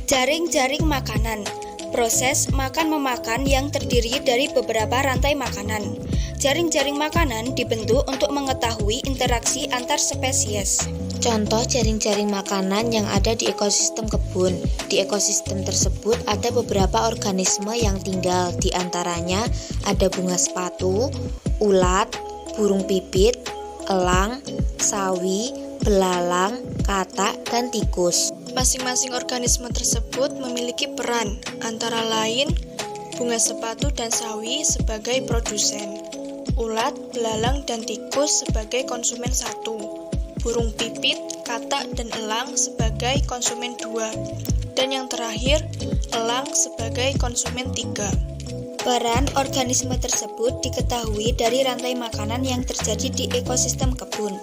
Jaring-jaring makanan. Proses makan-memakan yang terdiri dari beberapa rantai makanan. Jaring-jaring makanan dibentuk untuk mengetahui interaksi antar spesies. Contoh jaring-jaring makanan yang ada di ekosistem kebun. Di ekosistem tersebut ada beberapa organisme yang tinggal, di antaranya ada bunga sepatu, ulat, burung pipit, elang, sawi, belalang, katak, dan tikus. Masing-masing organisme tersebut memiliki peran, antara lain bunga sepatu dan sawi sebagai produsen, ulat, belalang, dan tikus sebagai konsumen satu, burung pipit, katak, dan elang sebagai konsumen dua, dan yang terakhir, elang sebagai konsumen tiga. Peran organisme tersebut diketahui dari rantai makanan yang terjadi di ekosistem kebun.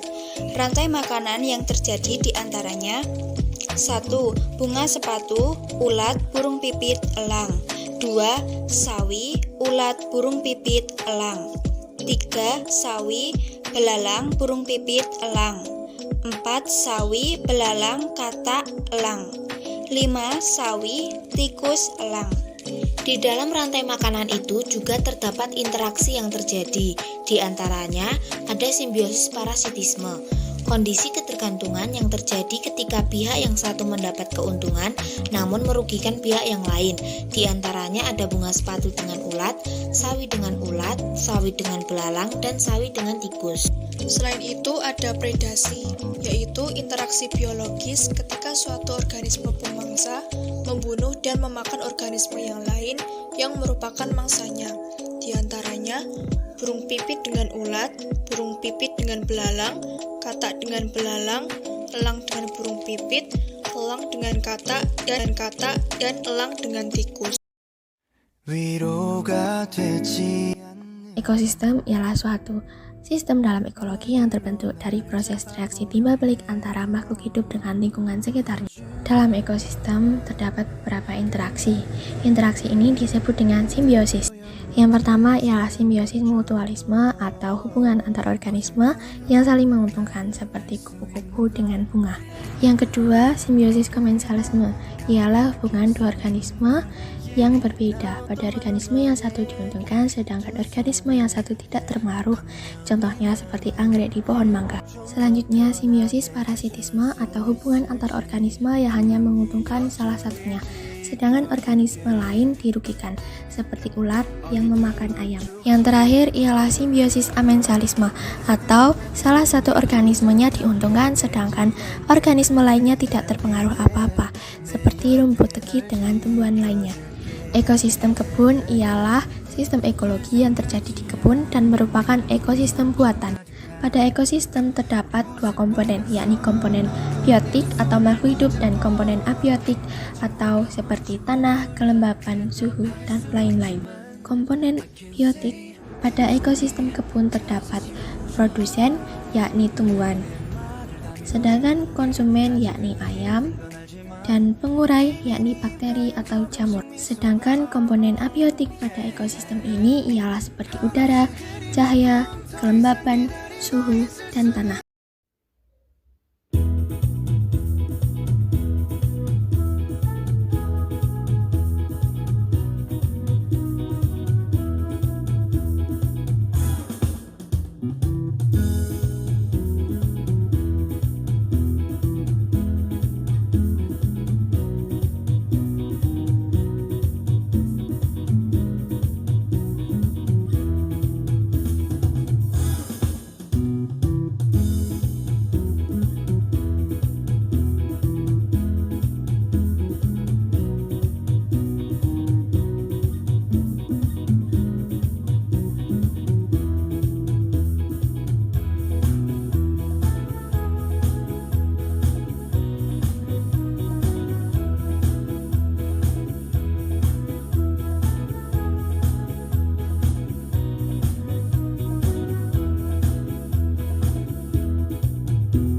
Rantai makanan yang terjadi di antaranya 1. Bunga sepatu, ulat, burung pipit, elang. 2. Sawi, ulat, burung pipit, elang. 3. Sawi, belalang, burung pipit, elang. 4. Sawi, belalang, katak, elang. 5. Sawi, tikus, elang. Di dalam rantai makanan itu juga terdapat interaksi yang terjadi. Di antaranya ada simbiosis parasitisme. Kondisi ketergantungan yang terjadi ketika pihak yang satu mendapat keuntungan namun merugikan pihak yang lain. Di antaranya ada bunga sepatu dengan ulat, sawi dengan belalang, dan sawi dengan tikus. Selain itu ada predasi, yaitu interaksi biologis ketika suatu organisme pemangsa membunuh dan memakan organisme yang lain yang merupakan mangsanya. Di antaranya burung pipit dengan ulat, burung pipit dengan belalang, katak dengan belalang, elang dengan burung pipit, elang dengan katak, dan elang dengan tikus. Ekosistem ialah suatu sistem dalam ekologi yang terbentuk dari proses reaksi timbal balik antara makhluk hidup dengan lingkungan sekitarnya. Dalam ekosistem terdapat beberapa interaksi. Interaksi ini disebut dengan simbiosis. Yang pertama ialah simbiosis mutualisme atau hubungan antar organisme yang saling menguntungkan seperti kupu-kupu dengan bunga. Yang kedua, simbiosis komensalisme ialah hubungan dua organisme yang berbeda. Pada organisme yang satu diuntungkan sedangkan organisme yang satu tidak terpengaruh. Contohnya seperti anggrek di pohon mangga. Selanjutnya, simbiosis parasitisme atau hubungan antar organisme yang hanya menguntungkan salah satunya, sedangkan organisme lain dirugikan, seperti ulat yang memakan ayam. Yang terakhir ialah simbiosis amensalisme, atau salah satu organismenya diuntungkan sedangkan organisme lainnya tidak terpengaruh apa-apa, seperti rumput tegit dengan tumbuhan lainnya. Ekosistem kebun ialah sistem ekologi yang terjadi di kebun dan merupakan ekosistem buatan. Pada ekosistem terdapat dua komponen, yakni komponen biotik atau makhluk hidup dan komponen abiotik atau seperti tanah, kelembapan, suhu, dan lain-lain. Komponen biotik pada ekosistem kebun terdapat produsen, yakni tumbuhan, sedangkan konsumen, yakni ayam, dan pengurai, yakni bakteri atau jamur. Sedangkan komponen abiotik pada ekosistem ini ialah seperti udara, cahaya, kelembapan, suhu, dan tanah.